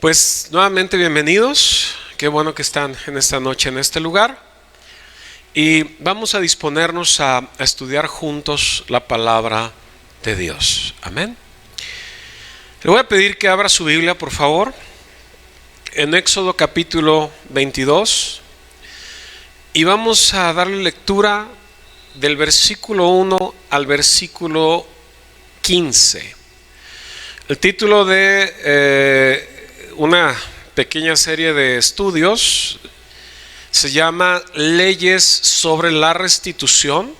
Pues nuevamente bienvenidos, qué bueno que están en esta noche en este lugar y vamos a disponernos a estudiar juntos la palabra de Dios. Amén. Le voy a pedir que abra su Biblia, por favor, en Éxodo capítulo 22 y vamos a darle lectura del versículo 1 al versículo 15. El título de una pequeña serie de estudios se llama Leyes sobre la restitución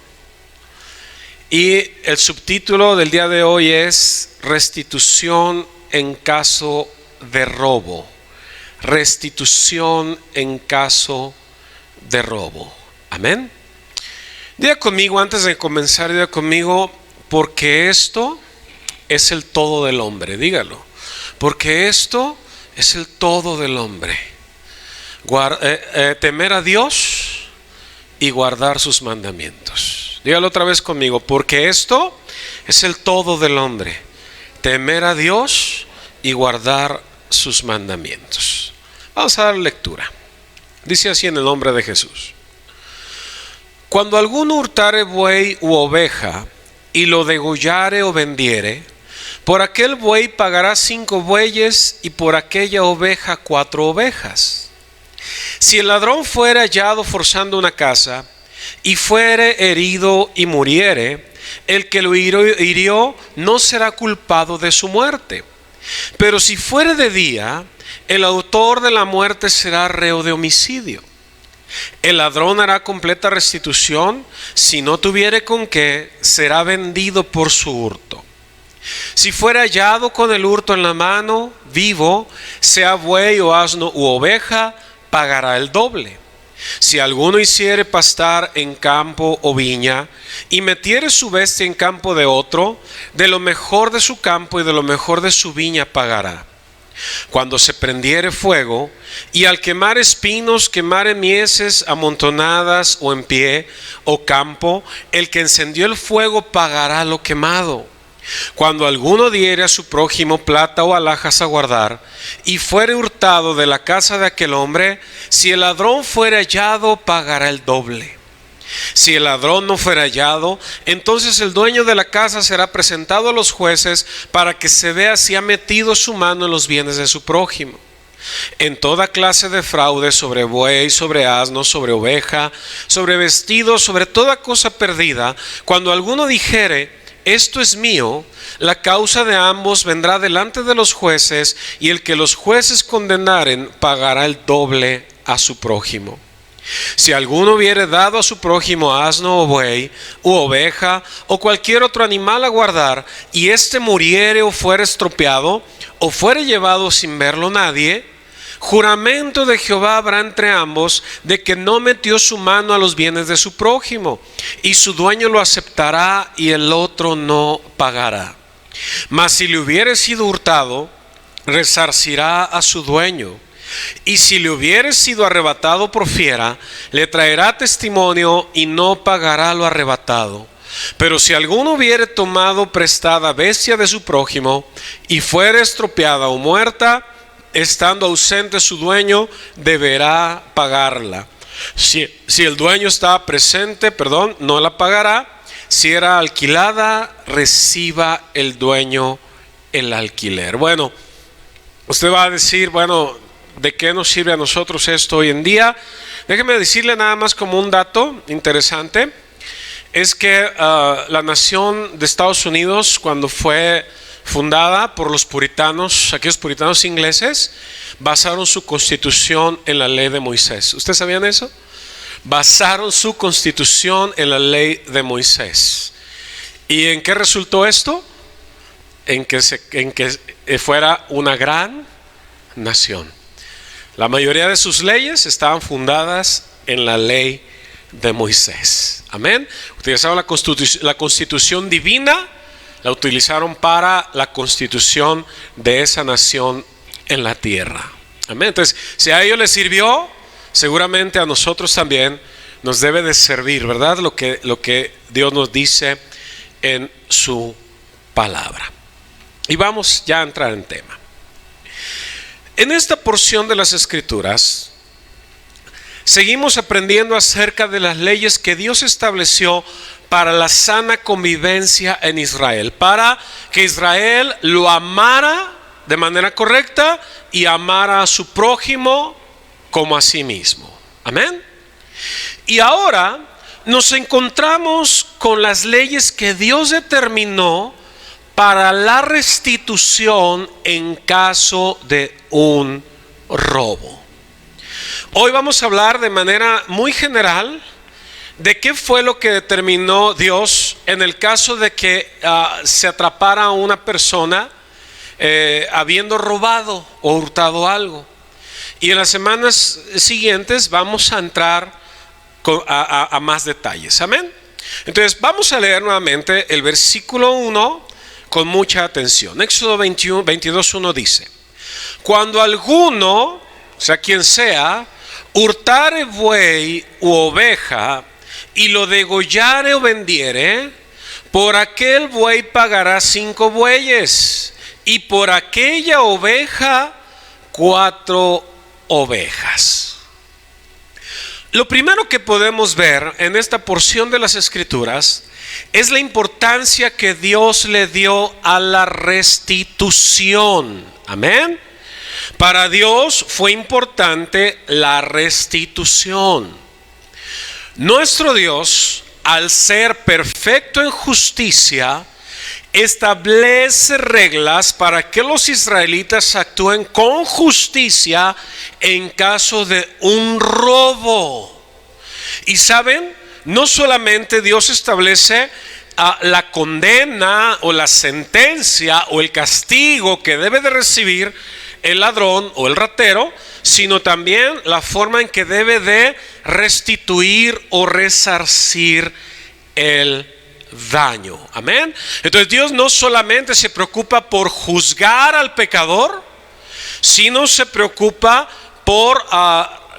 y el subtítulo del día de hoy es Restitución en caso de robo. Restitución en caso de robo. Amén. Diga conmigo, antes de comenzar, diga conmigo, porque esto es el todo del hombre. Dígalo. Porque esto es el todo del hombre. Temer a Dios y guardar sus mandamientos. Dígalo otra vez conmigo. Porque esto es el todo del hombre. Temer a Dios y guardar sus mandamientos. Vamos a dar lectura. Dice así en el nombre de Jesús. Cuando alguno hurtare buey u oveja y lo degollare o vendiere, por aquel buey pagará 5 bueyes y por aquella oveja 4 ovejas. Si el ladrón fuere hallado forzando una casa y fuere herido y muriere, el que lo hirió no será culpado de su muerte. Pero si fuere de día, el autor de la muerte será reo de homicidio. El ladrón hará completa restitución, si no tuviere con qué, será vendido por su hurto. Si fuera hallado con el hurto en la mano, vivo, sea buey o asno u oveja, pagará el doble. Si alguno hiciere pastar en campo o viña, y metiere su bestia en campo de otro, de lo mejor de su campo y de lo mejor de su viña pagará. Cuando se prendiere fuego, y al quemar espinos quemare mieses amontonadas o en pie o campo, el que encendió el fuego pagará lo quemado. Cuando alguno diere a su prójimo plata o alhajas a guardar, y fuere hurtado de la casa de aquel hombre, si el ladrón fuere hallado, pagará el doble. Si el ladrón no fuera hallado, entonces el dueño de la casa será presentado a los jueces para que se vea si ha metido su mano en los bienes de su prójimo. En toda clase de fraude, sobre buey, sobre asno, sobre oveja, sobre vestido, sobre toda cosa perdida, cuando alguno dijere, esto es mío, la causa de ambos vendrá delante de los jueces, y el que los jueces condenaren pagará el doble a su prójimo. Si alguno hubiere dado a su prójimo asno o buey, u oveja, o cualquier otro animal a guardar, y éste muriere o fuere estropeado, o fuere llevado sin verlo nadie, juramento de Jehová habrá entre ambos de que no metió su mano a los bienes de su prójimo, y su dueño lo aceptará y el otro no pagará. Mas si le hubiere sido hurtado, resarcirá a su dueño. Y si le hubiere sido arrebatado por fiera, le traerá testimonio y no pagará lo arrebatado. Pero si alguno hubiere tomado prestada bestia de su prójimo y fuere estropeada o muerta, estando ausente su dueño, deberá pagarla. Si el dueño está presente, no la pagará. Si era alquilada, reciba el dueño el alquiler. Bueno, usted va a decir, ¿de qué nos sirve a nosotros esto hoy en día? Déjeme decirle nada más como un dato interesante. Es que la nación de Estados Unidos, cuando fue fundada por los puritanos, aquellos puritanos ingleses, basaron su constitución en la ley de Moisés. ¿Ustedes sabían eso? Basaron su constitución en la ley de Moisés. ¿Y en qué resultó esto? En que fuera una gran nación. La mayoría de sus leyes estaban fundadas en la ley de Moisés. Amén. Utilizaron la constitución divina, la utilizaron para la constitución de esa nación en la tierra. Amén. Entonces, si a ellos les sirvió, seguramente a nosotros también nos debe de servir, ¿verdad? Lo que Dios nos dice en su palabra. Y vamos ya a entrar en tema. En esta porción de las Escrituras seguimos aprendiendo acerca de las leyes que Dios estableció para la sana convivencia en Israel, para que Israel lo amara de manera correcta y amara a su prójimo como a sí mismo. Amén. Y ahora nos encontramos con las leyes que Dios determinó para la restitución en caso de un robo. Hoy vamos a hablar de manera muy general de qué fue lo que determinó Dios en el caso de que se atrapara a una persona habiendo robado o hurtado algo. Y en las semanas siguientes vamos a entrar a más detalles. Amén. Entonces vamos a leer nuevamente el versículo 1 con mucha atención. Éxodo 22:1 dice: cuando alguno, o sea quien sea, hurtare buey u oveja y lo degollare o vendiere, por aquel buey pagará 5 bueyes y por aquella oveja 4 ovejas. Lo primero que podemos ver en esta porción de las Escrituras es la importancia que Dios le dio a la restitución. Amén. Para Dios fue importante la restitución. Nuestro Dios, al ser perfecto en justicia, establece reglas para que los israelitas actúen con justicia en caso de un robo. Y saben, no solamente Dios establece la condena o la sentencia o el castigo que debe de recibir el ladrón o el ratero, sino también la forma en que debe de restituir o resarcir el daño. Amén. Entonces Dios no solamente se preocupa por juzgar al pecador, sino se preocupa por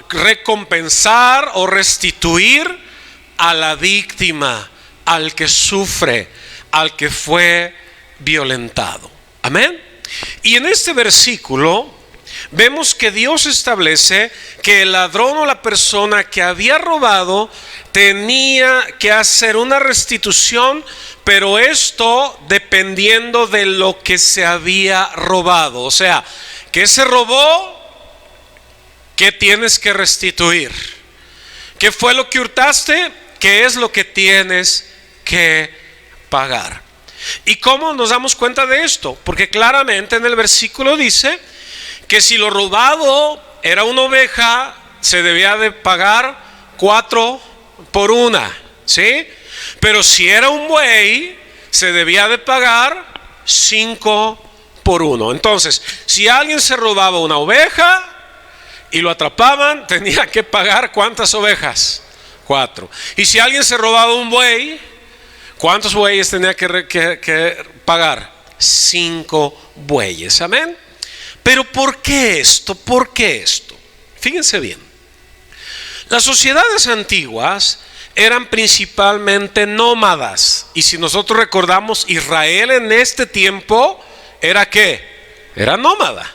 recompensar o restituir a la víctima, al que sufre, al que fue violentado. Amén. Y en este versículo vemos que Dios establece que el ladrón o la persona que había robado tenía que hacer una restitución, pero esto dependiendo de lo que se había robado. O sea, ¿qué se robó? ¿Qué tienes que restituir? ¿Qué fue lo que hurtaste? ¿Qué es lo que tienes que pagar? ¿Y cómo nos damos cuenta de esto? Porque claramente en el versículo dice que si lo robado era una oveja, se debía de pagar 4 por una, ¿sí? Pero si era un buey, se debía de pagar 5 por 1. Entonces, si alguien se robaba una oveja y lo atrapaban, tenía que pagar ¿cuántas ovejas? 4. Y si alguien se robaba un buey, ¿cuántos bueyes tenía que pagar? 5 bueyes. Amén. Pero ¿por qué esto? ¿Por qué esto? Fíjense bien. Las sociedades antiguas eran principalmente nómadas. Y si nosotros recordamos, Israel en este tiempo era ¿qué? Era nómada.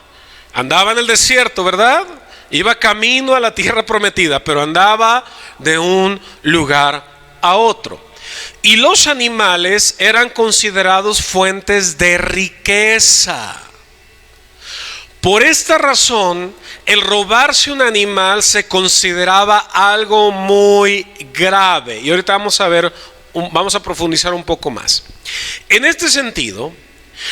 Andaba en el desierto, ¿verdad? Iba camino a la tierra prometida, pero andaba de un lugar a otro. Y los animales eran considerados fuentes de riqueza. Por esta razón, el robarse un animal se consideraba algo muy grave. Y ahorita vamos a profundizar un poco más. En este sentido,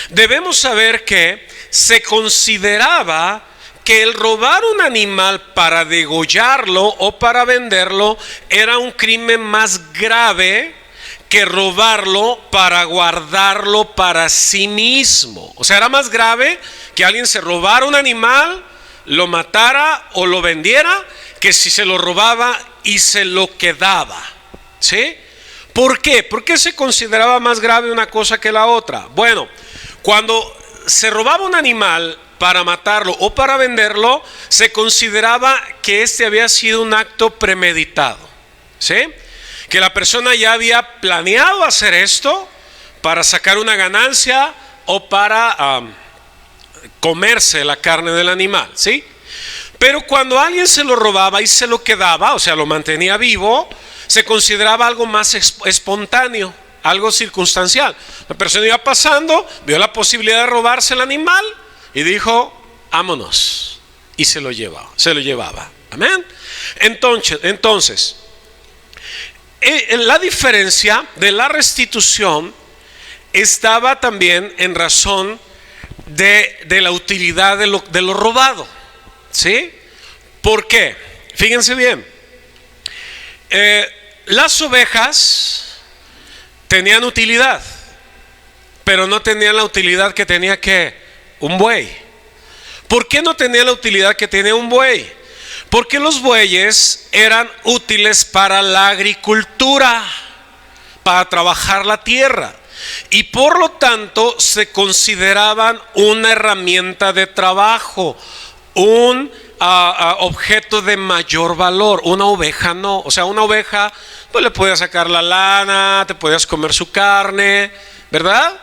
debemos saber que se consideraba que el robar un animal para degollarlo o para venderlo era un crimen más grave que robarlo para guardarlo para sí mismo. O sea, era más grave que alguien se robara un animal, lo matara o lo vendiera, que si se lo robaba y se lo quedaba. ¿Sí? ¿Por qué? ¿Por qué se consideraba más grave una cosa que la otra? Bueno, cuando se robaba un animal para matarlo o para venderlo, se consideraba que este había sido un acto premeditado. ¿Sí? Que la persona ya había planeado hacer esto para sacar una ganancia o para comerse la carne del animal, ¿sí? Pero cuando alguien se lo robaba y se lo quedaba, o sea, lo mantenía vivo, se consideraba algo más espontáneo, algo circunstancial. La persona iba pasando, vio la posibilidad de robarse el animal y dijo, vámonos, y se lo llevaba. Amén. Entonces, la diferencia de la restitución estaba también en razón de la utilidad de lo robado, ¿sí? ¿Por qué? Fíjense bien, las ovejas tenían utilidad, pero no tenían la utilidad que tenía un buey. ¿Por qué no tenía la utilidad que tenía un buey? Porque los bueyes eran útiles para la agricultura, para trabajar la tierra, y por lo tanto se consideraban una herramienta de trabajo, un objeto de mayor valor. Una oveja no. O sea, una oveja pues le podías sacar la lana, te podías comer su carne, ¿verdad?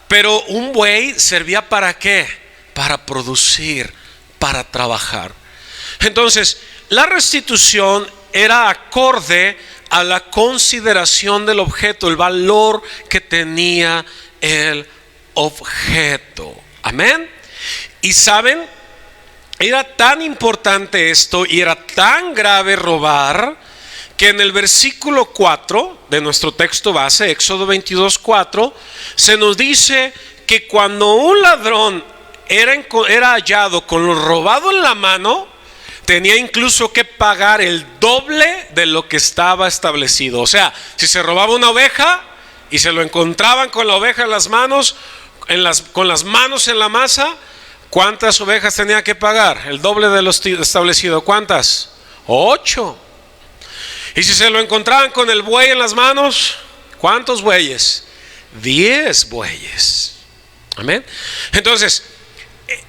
Pero un buey servía ¿para qué? Para producir, para trabajar. Entonces, la restitución era acorde a la consideración del objeto, el valor que tenía el objeto. Amén. Y saben, era tan importante esto y era tan grave robar, que en el versículo 4 de nuestro texto base, Éxodo 22:4, se nos dice que cuando un ladrón era hallado con lo robado en la mano, tenía incluso que pagar el doble de lo que estaba establecido. O sea, si se robaba una oveja y se lo encontraban con la oveja en las manos, con las manos en la masa, ¿cuántas ovejas tenía que pagar? El doble de lo establecido. ¿Cuántas? 8. Y si se lo encontraban con el buey en las manos, ¿cuántos bueyes? 10 bueyes. Amén. Entonces,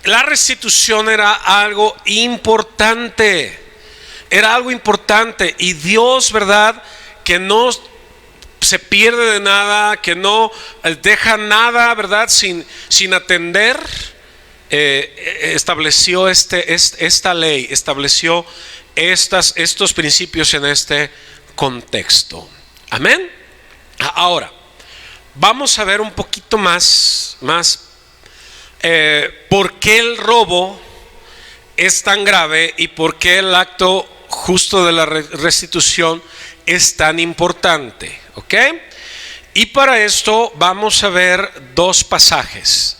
la restitución era algo importante. Era algo importante. Y Dios, ¿verdad?, que no se pierde de nada, que no deja nada, ¿verdad?, sin atender. Estableció esta ley, estableció estos principios en este contexto. Amén. Ahora vamos a ver un poquito más por qué el robo es tan grave y por qué el acto justo de la restitución es tan importante. ¿Ok? Y para esto vamos a ver dos pasajes.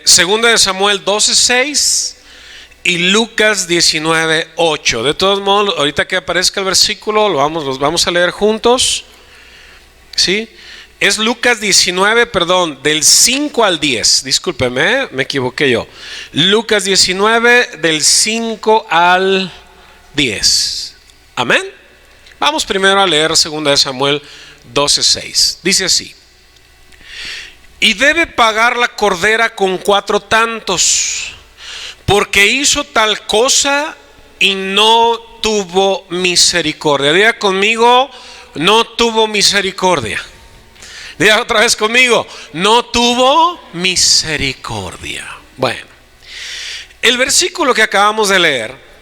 Segunda de Samuel 12:6 y Lucas 19:8. De todos modos, ahorita que aparezca el versículo, los vamos a leer juntos. ¿Sí? Es Lucas 19, del 5 al 10. Discúlpeme, me equivoqué yo. Lucas 19, del 5 al 10. Amén. Vamos primero a leer segunda de Samuel 12:6. Dice así: y debe pagar la cordera con 4 tantos, porque hizo tal cosa y no tuvo misericordia. Diga conmigo, no tuvo misericordia. Diga otra vez conmigo, no tuvo misericordia. Bueno, el versículo que acabamos de leer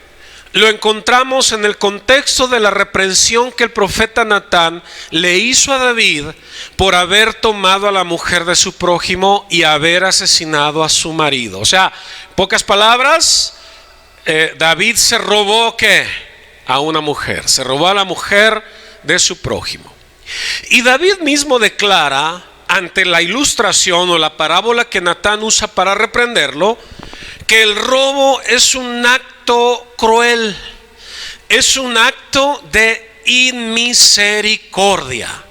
lo encontramos en el contexto de la reprensión que el profeta Natán le hizo a David por haber tomado a la mujer de su prójimo y haber asesinado a su marido. O sea, pocas palabras, David se robó ¿qué? A una mujer, se robó a la mujer de su prójimo. Y David mismo declara ante la ilustración o la parábola que Natán usa para reprenderlo, que el robo es un acto cruel, es un acto de inmisericordia.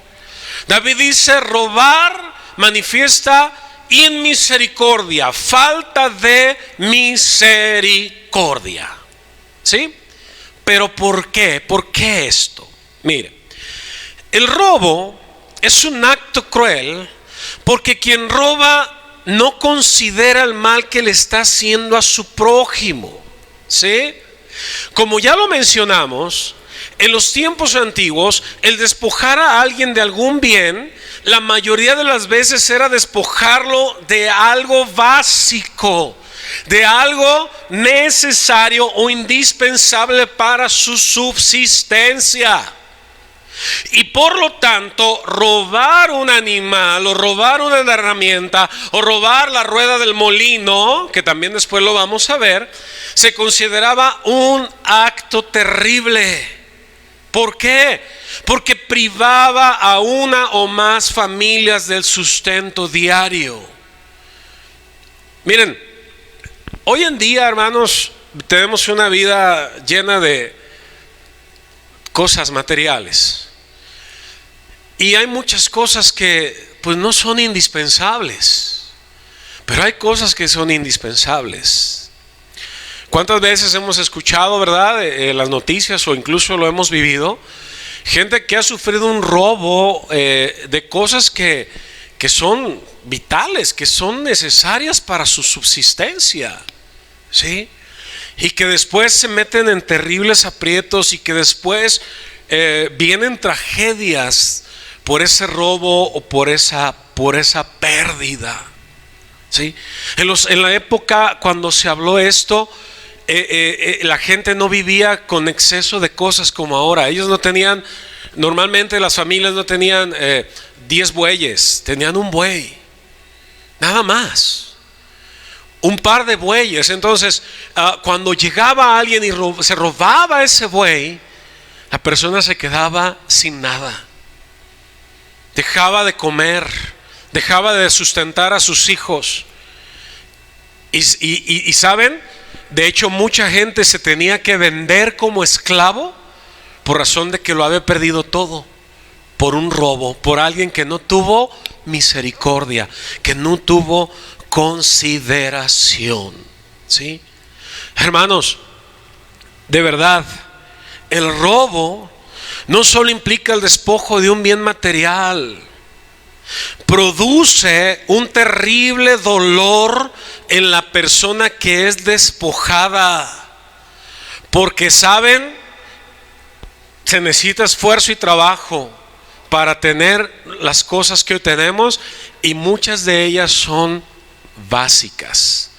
David dice: robar manifiesta inmisericordia, falta de misericordia. ¿Sí? Pero ¿por qué? ¿Por qué esto? Mire, el robo es un acto cruel porque quien roba no considera el mal que le está haciendo a su prójimo. ¿Sí? Como ya lo mencionamos, en los tiempos antiguos, el despojar a alguien de algún bien, la mayoría de las veces era despojarlo de algo básico, de algo necesario o indispensable para su subsistencia. Y por lo tanto, robar un animal o robar una herramienta o robar la rueda del molino, que también después lo vamos a ver, se consideraba un acto terrible. ¿Por qué? Porque privaba a una o más familias del sustento diario. Miren, hoy en día, hermanos, tenemos una vida llena de cosas materiales. Y hay muchas cosas que pues no son indispensables, pero hay cosas que son indispensables. ¿Cuántas veces hemos escuchado, verdad, las noticias o incluso lo hemos vivido? Gente que ha sufrido un robo de cosas que son vitales, que son necesarias para su subsistencia, ¿sí? Y que después se meten en terribles aprietos y que después vienen tragedias por ese robo o por esa pérdida, ¿sí? En la época cuando se habló esto, la gente no vivía con exceso de cosas como ahora. Ellos no tenían, normalmente las familias no tenían 10 bueyes, tenían un buey, nada más, un par de bueyes. Entonces cuando llegaba alguien y se robaba ese buey, la persona se quedaba sin nada. Dejaba de comer, dejaba de sustentar a sus hijos. Y ¿saben? De hecho, mucha gente se tenía que vender como esclavo por razón de que lo había perdido todo, por un robo, por alguien que no tuvo misericordia, que no tuvo consideración, ¿sí? Hermanos, de verdad, el robo no solo implica el despojo de un bien material, produce un terrible dolor en la persona que es despojada, porque saben, se necesita esfuerzo y trabajo para tener las cosas que hoy tenemos, y muchas de ellas son básicas,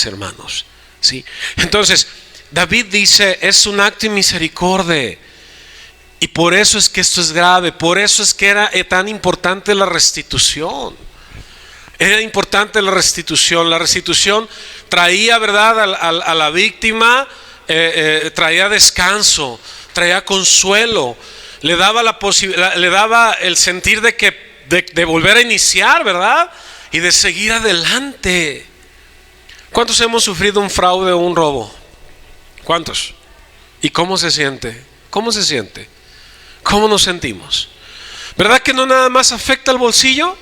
hermanos, ¿sí? Entonces David dice, es un acto de misericordia. Y por eso es que esto es grave, por eso es que era tan importante la restitución. Era importante la restitución. La restitución traía, ¿verdad?, a la víctima, traía descanso, traía consuelo, le daba la posibilidad, le daba el sentir de volver a iniciar, ¿verdad?, y de seguir adelante. ¿Cuántos hemos sufrido un fraude o un robo? ¿Cuántos? ¿Y cómo se siente? ¿Cómo se siente? ¿Cómo nos sentimos? ¿Verdad que no nada más afecta al bolsillo?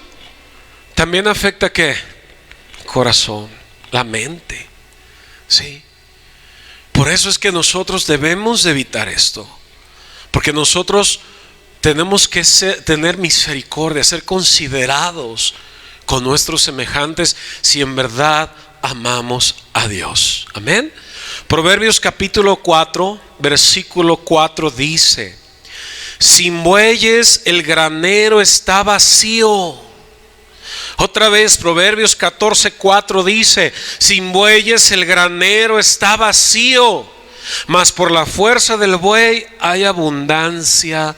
También afecta ¿qué? El corazón, la mente, ¿sí? Por eso es que nosotros debemos de evitar esto, porque nosotros tenemos que tener misericordia, ser considerados con nuestros semejantes si en verdad amamos a Dios. Amén. Proverbios capítulo 4, versículo 4 dice: sin bueyes el granero está vacío. Otra vez, Proverbios 14:4 dice: sin bueyes el granero está vacío, mas por la fuerza del buey hay abundancia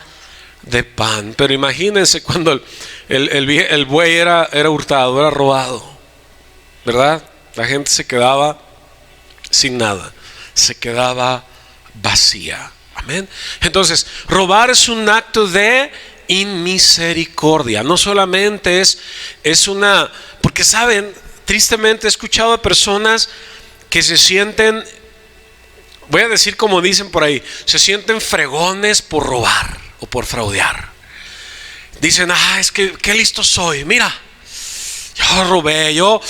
de pan. Pero imagínense cuando el buey era hurtado, era robado, ¿verdad? La gente se quedaba sin nada, se quedaba vacía. Amén. Entonces, robar es un acto de inmisericordia. No solamente es una, porque saben, tristemente he escuchado a personas que se sienten, voy a decir como dicen por ahí, se sienten fregones por robar o por fraudear. Dicen, es que qué listo soy, mira, yo robé, yo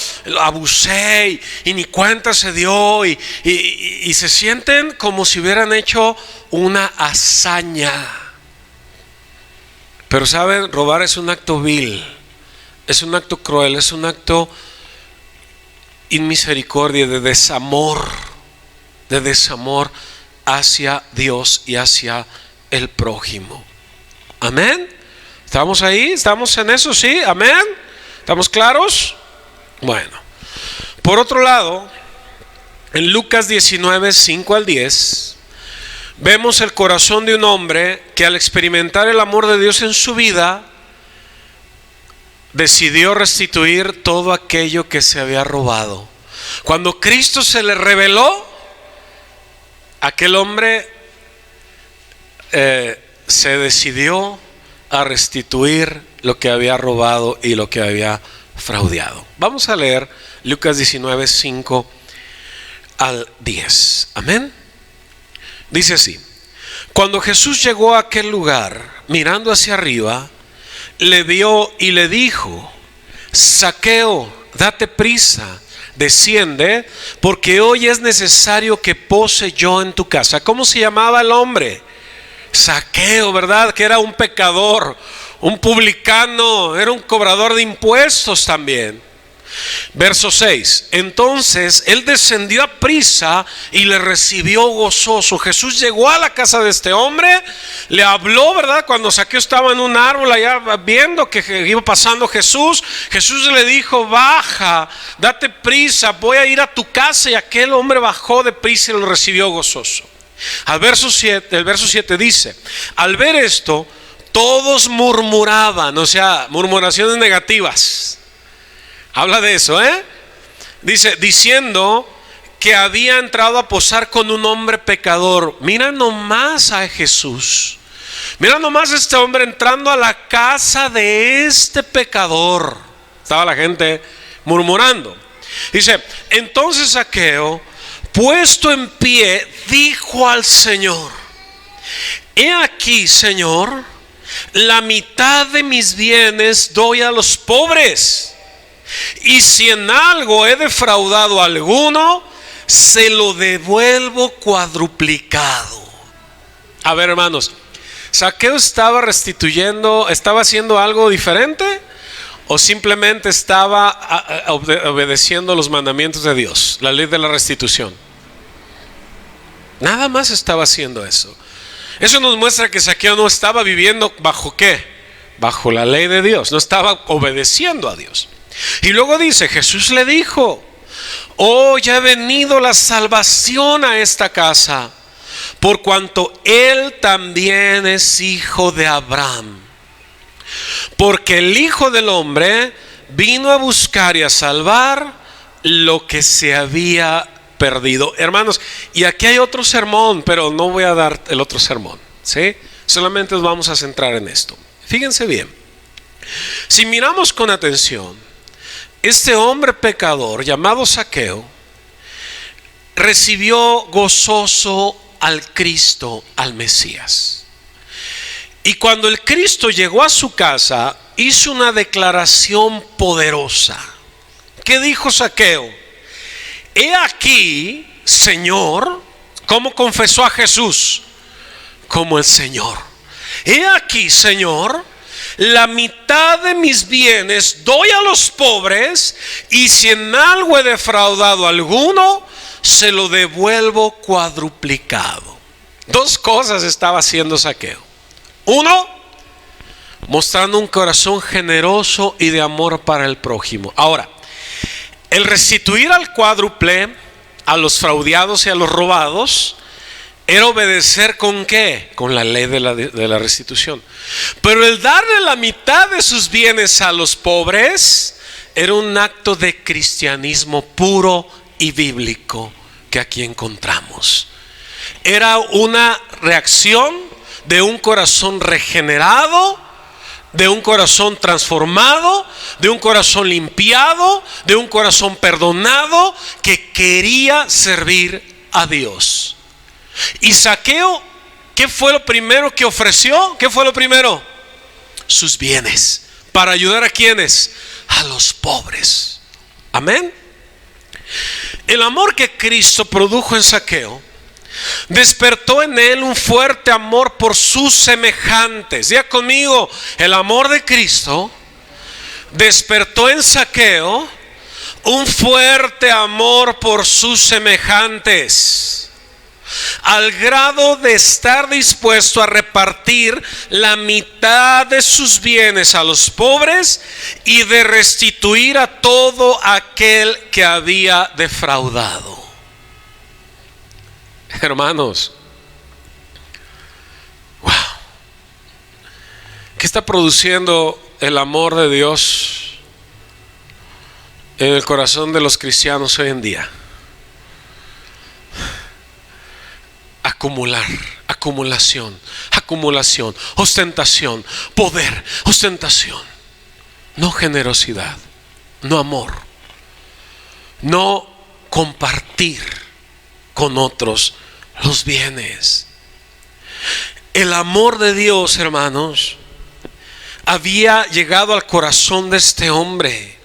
abusé y ni cuenta se dio, y se sienten como si hubieran hecho una hazaña. Pero saben, robar es un acto vil, es un acto cruel, es un acto inmisericordia, de desamor hacia Dios y hacia el prójimo. Amén. ¿Estamos ahí? ¿Estamos en eso? ¿Sí? Amén. ¿Estamos claros? Bueno, por otro lado, en Lucas 19, 5 al 10, vemos el corazón de un hombre que al experimentar el amor de Dios en su vida, decidió restituir todo aquello que se había robado. Cuando Cristo se le reveló, aquel hombre se decidió a restituir lo que había robado y lo que había fraudeado. Vamos a leer Lucas 19, 5 al 10. Amén. Dice así: cuando Jesús llegó a aquel lugar, mirando hacia arriba, le vio y le dijo: Zaqueo, date prisa, desciende, porque hoy es necesario que pose yo en tu casa. ¿Cómo se llamaba el hombre? Zaqueo, ¿verdad? Que era un pecador, un publicano, era un cobrador de impuestos también. Verso 6: entonces él descendió a prisa y le recibió gozoso. Jesús llegó a la casa de este hombre, le habló, ¿verdad? Cuando Zaqueo estaba en un árbol allá viendo que iba pasando Jesús, Jesús le dijo: baja, date prisa, voy a ir a tu casa. Y aquel hombre bajó de prisa y lo recibió gozoso. El verso 7 dice: al ver esto, todos murmuraban, o sea, murmuraciones negativas. Habla de eso, dice, diciendo que había entrado a posar con un hombre pecador. Mira nomás a Jesús, mira nomás a este hombre entrando a la casa de este pecador. Estaba la gente murmurando. Dice: entonces Zaqueo, puesto en pie, dijo al Señor: he aquí, Señor, la mitad de mis bienes doy a los pobres, y si en algo he defraudado a alguno, se lo devuelvo cuadruplicado. A ver, hermanos, ¿Zaqueo estaba restituyendo, estaba haciendo algo diferente, o simplemente estaba obedeciendo los mandamientos de Dios, la ley de la restitución? Nada más estaba haciendo eso. Eso nos muestra que Zaqueo no estaba viviendo bajo ¿qué? Bajo la ley de Dios, no estaba obedeciendo a Dios. Y luego dice: Jesús le dijo: oh, ya ha venido la salvación a esta casa, por cuanto él también es hijo de Abraham. Porque el Hijo del Hombre vino a buscar y a salvar lo que se había perdido. Hermanos, y aquí hay otro sermón, pero no voy a dar el otro sermón, ¿sí? Solamente nos vamos a centrar en esto. Fíjense bien, si miramos con atención, este hombre pecador llamado Zaqueo recibió gozoso al Cristo, al Mesías. Y cuando el Cristo llegó a su casa, hizo una declaración poderosa. ¿Qué dijo Zaqueo? He aquí, Señor. ¿Cómo confesó a Jesús? Como el Señor. He aquí, Señor, la mitad de mis bienes doy a los pobres, y si en algo he defraudado a alguno, se lo devuelvo cuadruplicado. Dos cosas estaba haciendo Zaqueo. Uno, mostrando un corazón generoso y de amor para el prójimo. Ahora, el restituir al cuádruple, a los fraudeados y a los robados, era obedecer ¿con qué? Con la ley de la restitución. Pero el darle la mitad de sus bienes a los pobres era un acto de cristianismo puro y bíblico que aquí encontramos. Era una reacción de un corazón regenerado, de un corazón transformado, de un corazón limpiado, de un corazón perdonado, que quería servir a Dios. Y Zaqueo, ¿qué fue lo primero que ofreció? ¿Qué fue lo primero? Sus bienes. ¿Para ayudar a quiénes? A los pobres. Amén. El amor que Cristo produjo en Zaqueo despertó en él un fuerte amor por sus semejantes. Diga conmigo: el amor de Cristo despertó en Zaqueo un fuerte amor por sus semejantes. al grado de estar dispuesto a repartir la mitad de sus bienes a los pobres y de restituir a todo aquel que había defraudado. Hermanos, wow, ¿qué está produciendo el amor de Dios en el corazón de los cristianos hoy en día? Acumular, acumulación, ostentación, poder, ostentación, no generosidad, no amor, no compartir con otros los bienes. El amor de Dios, hermanos, había llegado al corazón de este hombre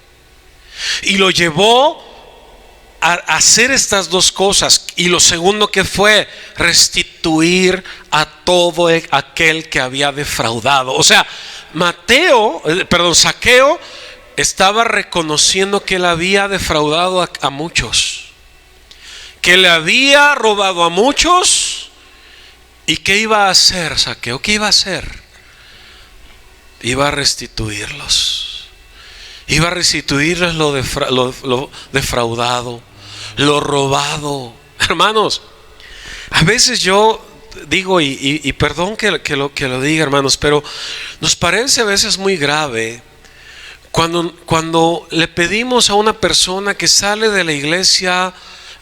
y lo llevó a hacer estas dos cosas. Y lo segundo, que fue restituir a todo aquel que había defraudado. O sea, Zaqueo estaba reconociendo que él había defraudado a muchos, que le había robado a muchos. ¿Y qué iba a hacer Zaqueo? ¿Qué iba a hacer? Iba a restituirlos. Iba a restituirles lo defraudado, lo robado. Hermanos, a veces yo digo, y perdón que lo diga, hermanos, pero nos parece a veces muy grave cuando le pedimos a una persona que sale de la iglesia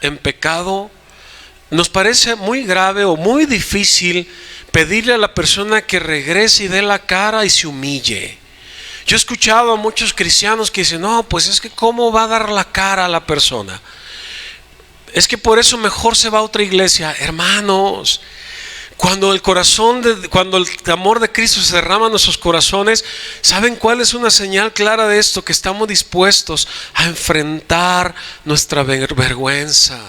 en pecado. Nos parece muy grave o muy difícil pedirle a la persona que regrese y dé la cara y se humille. Yo he escuchado a muchos cristianos que dicen: no, pues es que ¿cómo va a dar la cara a la persona? Es que por eso mejor se va a otra iglesia. Hermanos, cuando el amor de Cristo se derrama en nuestros corazones, ¿saben cuál es una señal clara de esto? Que estamos dispuestos a enfrentar nuestra vergüenza.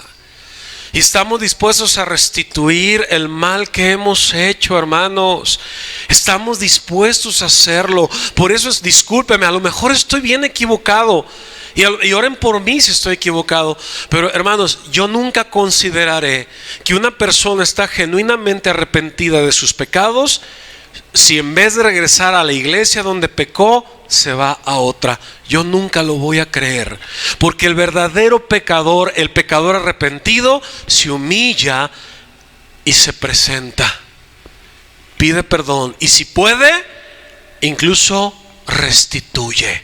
Y estamos dispuestos a restituir el mal que hemos hecho, hermanos. Estamos dispuestos a hacerlo. Por eso discúlpeme, a lo mejor estoy bien equivocado. Y oren por mí si estoy equivocado. Pero hermanos, yo nunca consideraré que una persona está genuinamente arrepentida de sus pecados si en vez de regresar a la iglesia donde pecó, se va a otra. Yo nunca lo voy a creer, porque el verdadero pecador, el pecador arrepentido, se humilla y se presenta, pide perdón, y si puede, incluso restituye.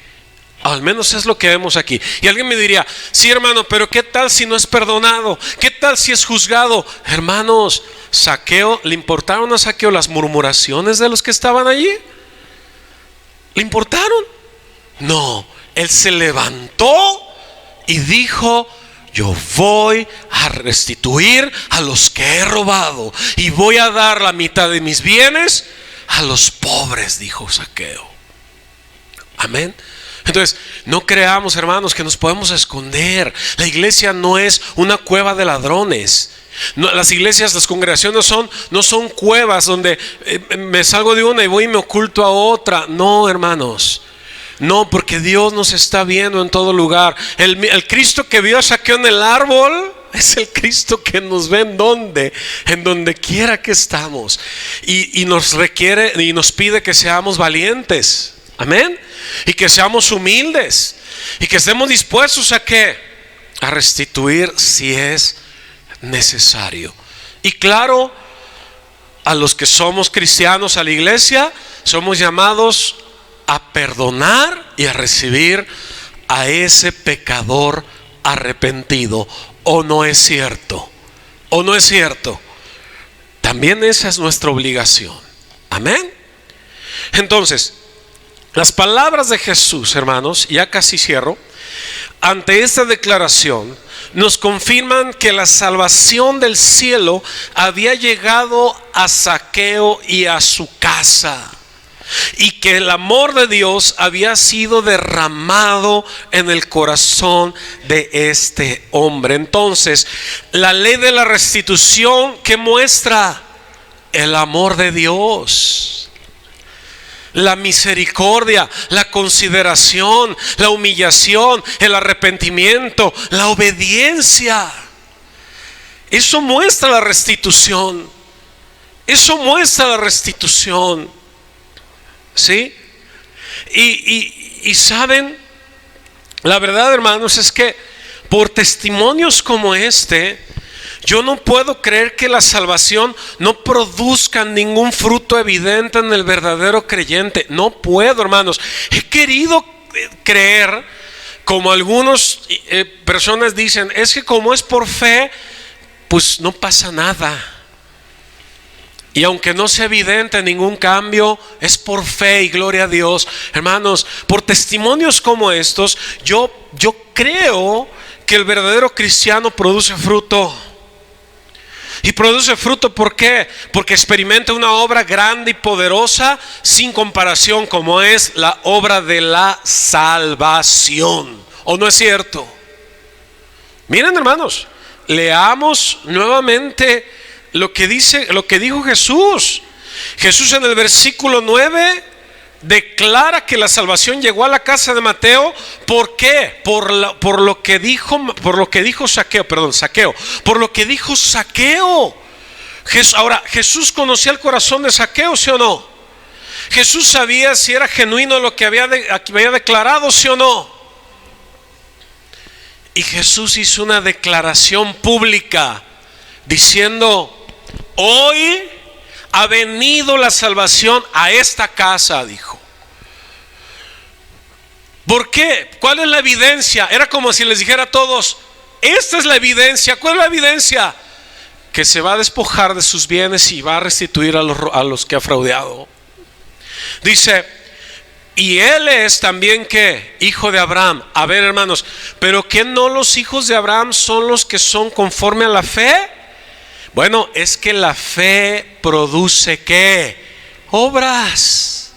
Al menos es lo que vemos aquí. Y alguien me diría: sí, hermano, pero ¿qué tal si no es perdonado? ¿Qué tal si es juzgado? Hermanos, Zaqueo, ¿le importaron a Zaqueo las murmuraciones de los que estaban allí? ¿Le importaron? No, él se levantó y dijo: yo voy a restituir a los que he robado y voy a dar la mitad de mis bienes a los pobres, dijo Zaqueo. Amén. Entonces, no creamos, hermanos, que nos podemos esconder. La iglesia no es una cueva de ladrones. No, las iglesias, las congregaciones no son cuevas donde me salgo de una y voy y me oculto a otra. No, hermanos, no, porque Dios nos está viendo en todo lugar. El Cristo que vio a Zaqueo en el árbol es el Cristo que nos ve en donde quiera que estamos, y nos requiere y nos pide que seamos valientes. Amén. Y que seamos humildes y que estemos dispuestos a restituir si es necesario. Y claro, a los que somos cristianos, a la iglesia, somos llamados a perdonar y a recibir a ese pecador arrepentido. ¿O no es cierto? ¿O no es cierto? También esa es nuestra obligación. Amén. Entonces, las palabras de Jesús, hermanos, ya casi cierro, ante esta declaración nos confirman que la salvación del cielo había llegado a Zaqueo y a su casa, y que el amor de Dios había sido derramado en el corazón de este hombre. Entonces, la ley de la restitución, que muestra el amor de Dios, la misericordia, la consideración, la humillación, el arrepentimiento, la obediencia. Eso muestra la restitución. Eso muestra la restitución. ¿Sí? Y saben, la verdad, hermanos, es que por testimonios como este, yo no puedo creer que la salvación no produzca ningún fruto evidente en el verdadero creyente. No puedo, hermanos. He querido creer, como algunas personas dicen, es que como es por fe, pues no pasa nada. Y aunque no sea evidente ningún cambio, es por fe y gloria a Dios. Hermanos, por testimonios como estos, yo creo que el verdadero cristiano produce fruto. Y produce fruto, ¿por qué? Porque experimenta una obra grande y poderosa sin comparación, como es la obra de la salvación. ¿O no es cierto? Miren, hermanos, leamos nuevamente lo que dijo Jesús. Jesús en el versículo 9 declara que la salvación llegó a la casa de Mateo. ¿Por qué? Por lo que dijo Zaqueo. Por lo que dijo Zaqueo. Ahora, ¿Jesús conocía el corazón de Zaqueo, sí o no? ¿Jesús sabía si era genuino lo que había declarado, sí o no? Y Jesús hizo una declaración pública diciendo: hoy ha venido la salvación a esta casa, dijo. ¿Por qué? ¿Cuál es la evidencia? Era como si les dijera a todos: esta es la evidencia. ¿Cuál es la evidencia? Que se va a despojar de sus bienes y va a restituir a los que ha fraudeado. Dice: y él es también ¿qué? Hijo de Abraham. A ver, hermanos, ¿pero qué no los hijos de Abraham son los que son conforme a la fe? Bueno, es que la fe produce ¿qué? Obras,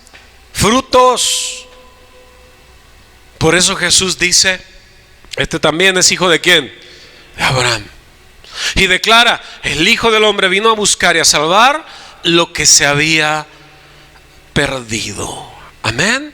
frutos. Por eso Jesús dice: este también es hijo de ¿quién? De Abraham. Y declara: el Hijo del Hombre vino a buscar y a salvar lo que se había perdido. Amén.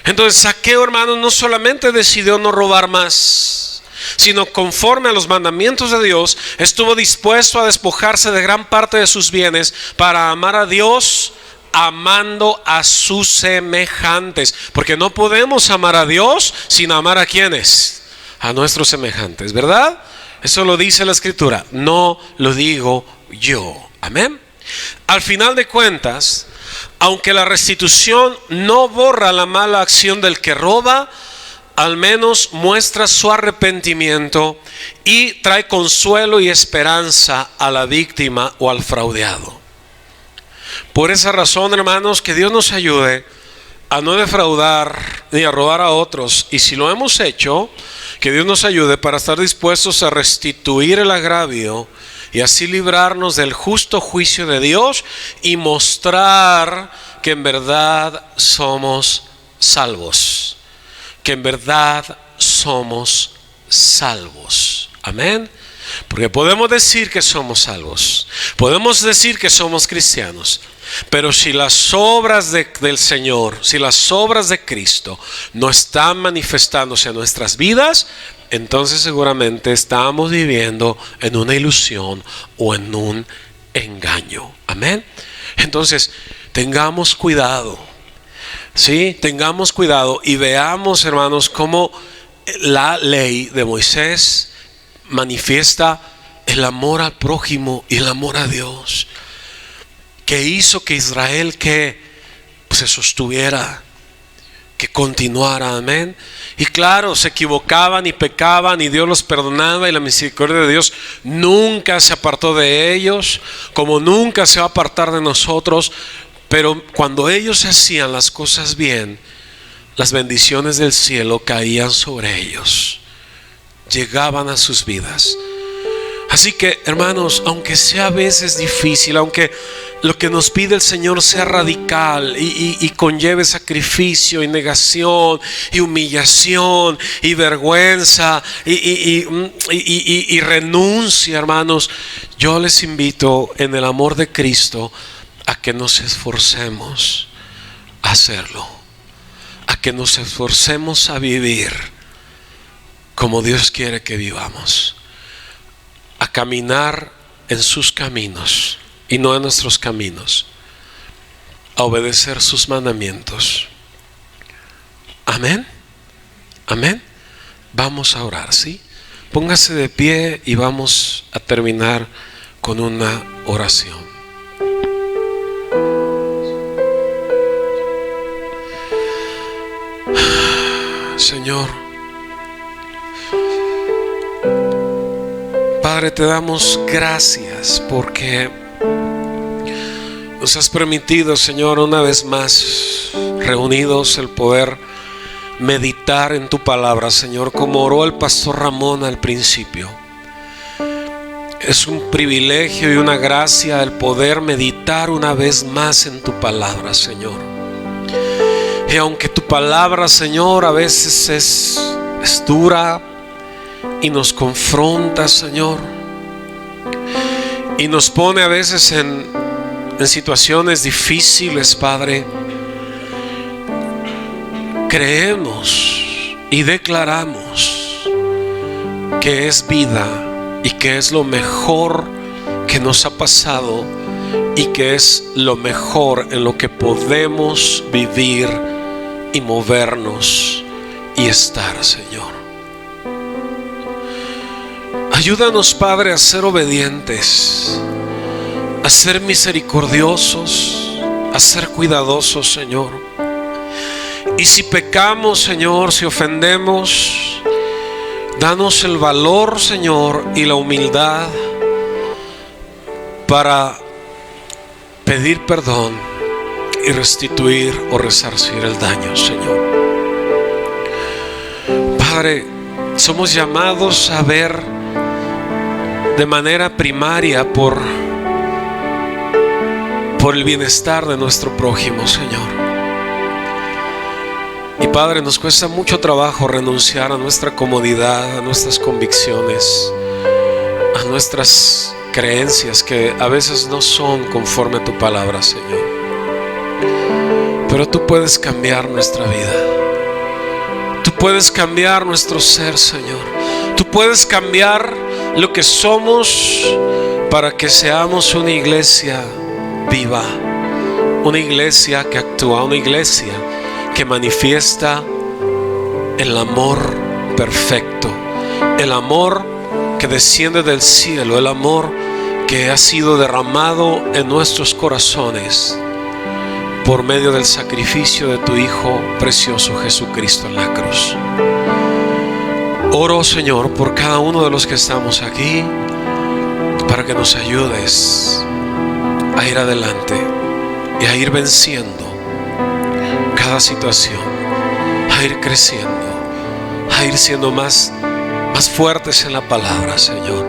Entonces Zaqueo, hermano, no solamente decidió no robar más, sino conforme a los mandamientos de Dios, estuvo dispuesto a despojarse de gran parte de sus bienes para amar a Dios, amando a sus semejantes. Porque no podemos amar a Dios sin amar a ¿quiénes? A nuestros semejantes, ¿verdad? Eso lo dice la Escritura, no lo digo yo. Amén. Al final de cuentas, aunque la restitución no borra la mala acción del que roba, al menos muestra su arrepentimiento y trae consuelo y esperanza a la víctima o al fraudeado. Por esa razón, hermanos, que Dios nos ayude a no defraudar ni a robar a otros. Y si lo hemos hecho, que Dios nos ayude para estar dispuestos a restituir el agravio y así librarnos del justo juicio de Dios y mostrar que en verdad somos salvos. Que en verdad somos salvos. Amén. Porque podemos decir que somos salvos, podemos decir que somos cristianos, pero si las obras del Señor, si las obras de Cristo no están manifestándose en nuestras vidas, entonces seguramente estamos viviendo en una ilusión o en un engaño. Amén. Entonces tengamos cuidado. Sí, tengamos cuidado y veamos, hermanos, cómo la ley de Moisés manifiesta el amor al prójimo y el amor a Dios, que hizo que Israel se sostuviera, que continuara. Amén. Y claro, se equivocaban y pecaban y Dios los perdonaba, y la misericordia de Dios nunca se apartó de ellos, como nunca se va a apartar de nosotros. Pero cuando ellos hacían las cosas bien, las bendiciones del cielo caían sobre ellos, llegaban a sus vidas. Así que, hermanos, aunque sea a veces difícil, aunque lo que nos pide el Señor sea radical y conlleve sacrificio y negación y humillación y vergüenza y renuncia, hermanos, yo les invito en el amor de Cristo a que nos esforcemos a hacerlo, a que nos esforcemos a vivir como Dios quiere que vivamos, a caminar en sus caminos y no en nuestros caminos, a obedecer sus mandamientos. Amén. Amén. Vamos a orar, ¿sí? Póngase de pie y vamos a terminar con una oración. Señor, Padre, te damos gracias porque nos has permitido, Señor, una vez más reunidos el poder meditar en tu palabra, Señor, como oró el pastor Ramón al principio. Es un privilegio y una gracia el poder meditar una vez más en tu palabra, Señor. Y aunque tu palabra, Señor, a veces es dura y nos confronta, Señor, y nos pone a veces en situaciones difíciles, Padre, creemos y declaramos que es vida y que es lo mejor que nos ha pasado y que es lo mejor en lo que podemos vivir y movernos y estar, Señor. Ayúdanos, Padre, a ser obedientes, a ser misericordiosos, a ser cuidadosos, Señor. Y si pecamos, Señor, si ofendemos, danos el valor, Señor, y la humildad para pedir perdón y restituir o resarcir el daño, Señor. Padre, somos llamados a ver de manera primaria por el bienestar de nuestro prójimo, Señor. Y Padre, nos cuesta mucho trabajo renunciar a nuestra comodidad, a nuestras convicciones, a nuestras creencias que a veces no son conforme a tu palabra, Señor. Pero tú puedes cambiar nuestra vida. Tú puedes cambiar nuestro ser, Señor. Tú puedes cambiar lo que somos para que seamos una iglesia viva, una iglesia que actúa, una iglesia que manifiesta el amor perfecto, el amor que desciende del cielo, el amor que ha sido derramado en nuestros corazones por medio del sacrificio de tu Hijo precioso Jesucristo en la cruz. Oro, Señor, por cada uno de los que estamos aquí, para que nos ayudes a ir adelante y a ir venciendo cada situación, a ir creciendo, a ir siendo más fuertes en la palabra, Señor,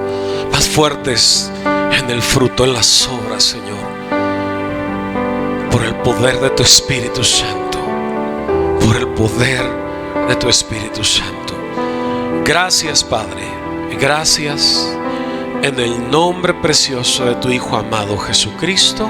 más fuertes en el fruto, en las obras, Señor, por el poder de tu Espíritu Santo, por el poder de tu Espíritu Santo. Gracias, Padre, gracias en el nombre precioso de tu Hijo amado Jesucristo.